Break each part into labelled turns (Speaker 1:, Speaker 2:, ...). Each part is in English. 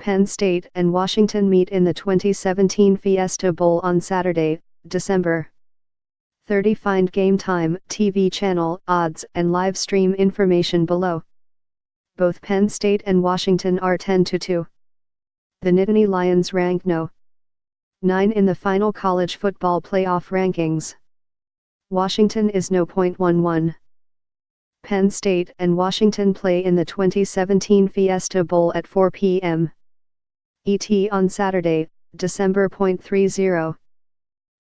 Speaker 1: Penn State and Washington meet in the 2017 Fiesta Bowl on Saturday, December 30. Find game time, TV channel, odds, and live stream information below. Both Penn State and Washington are 10-2. The Nittany Lions rank No. 9 in the final college football playoff rankings. Washington is No. 0.11. Penn State and Washington play in the 2017 Fiesta Bowl at 4 p.m. ET on Saturday, December 30.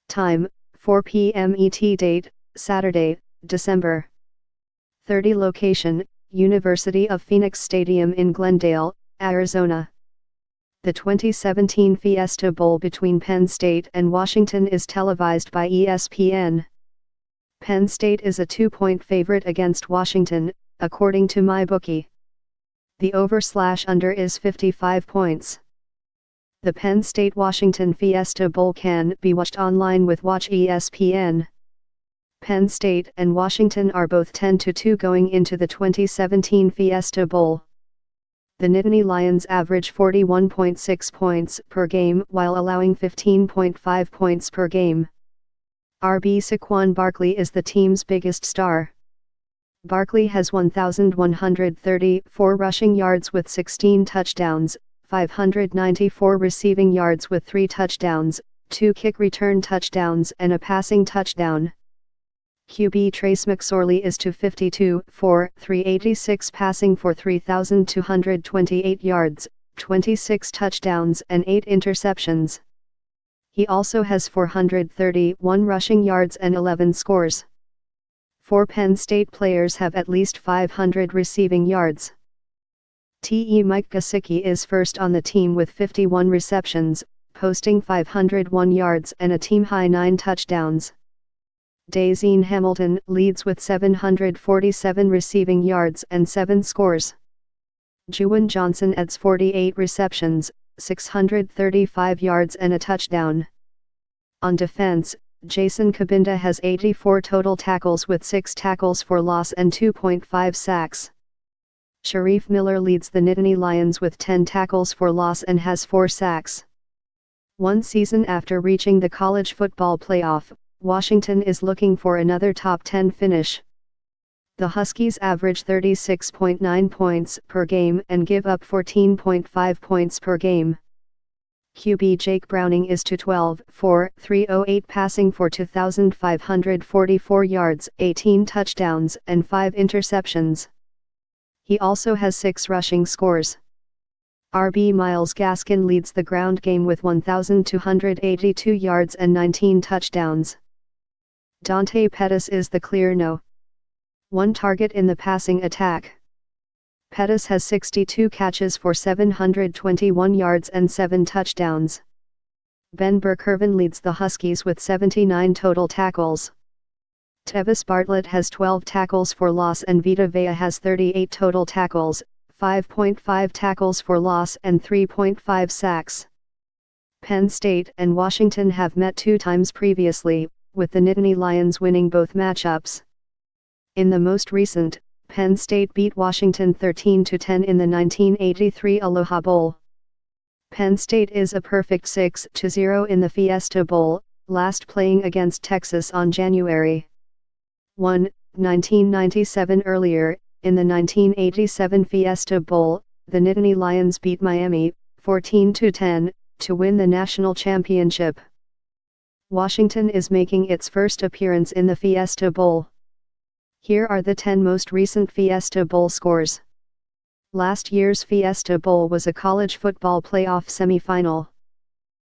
Speaker 1: Time, 4 p.m. ET. Date, Saturday, December 30. Location, University of Phoenix Stadium in Glendale, Arizona. The 2017 Fiesta Bowl between Penn State and Washington is televised by ESPN. Penn State is a 2-point favorite against Washington, according to MyBookie. The over/under is 55 points. The Penn State-Washington Fiesta Bowl can be watched online with Watch ESPN. Penn State and Washington are both 10-2 going into the 2017 Fiesta Bowl. The Nittany Lions average 41.6 points per game while allowing 15.5 points per game. RB Saquon Barkley is the team's biggest star. Barkley has 1,134 rushing yards with 16 touchdowns, 594 receiving yards with 3 touchdowns, 2 kick return touchdowns and a passing touchdown. QB Trace McSorley is 252 for 386 passing for 3,228 yards, 26 touchdowns and 8 interceptions. He also has 431 rushing yards and 11 scores. 4 Penn State players have at least 500 receiving yards. Mike Gesicki is first on the team with 51 receptions, posting 501 yards and a team-high 9 touchdowns. Dazeen Hamilton leads with 747 receiving yards and 7 scores. Juwan Johnson adds 48 receptions, 635 yards and a touchdown. On defense, Jason Cabinda has 84 total tackles with 6 tackles for loss and 2.5 sacks. Sharif Miller leads the Nittany Lions with 10 tackles for loss and has 4 sacks. One season after reaching the college football playoff, Washington is looking for another top 10 finish. The Huskies average 36.9 points per game and give up 14.5 points per game. QB Jake Browning is 212 for 308 passing for 2,544 yards, 18 touchdowns and 5 interceptions. He also has 6 rushing scores. RB Myles Gaskin leads the ground game with 1,282 yards and 19 touchdowns. Dante Pettis is the clear No. 1 target in the passing attack. Pettis has 62 catches for 721 yards and 7 touchdowns. Ben Burkervin leads the Huskies with 79 total tackles. Tevis Bartlett has 12 tackles for loss and Vita Vea has 38 total tackles, 5.5 tackles for loss and 3.5 sacks. Penn State and Washington have met 2 times previously, with the Nittany Lions winning both matchups. In the most recent, Penn State beat Washington 13-10 in the 1983 Aloha Bowl. Penn State is a perfect 6-0 in the Fiesta Bowl, last playing against Texas on January 1, 1997. Earlier, in the 1987 Fiesta Bowl, the Nittany Lions beat Miami, 14-10, to win the national championship. Washington is making its first appearance in the Fiesta Bowl. Here are the 10 most recent Fiesta Bowl scores. Last year's Fiesta Bowl was a college football playoff semifinal.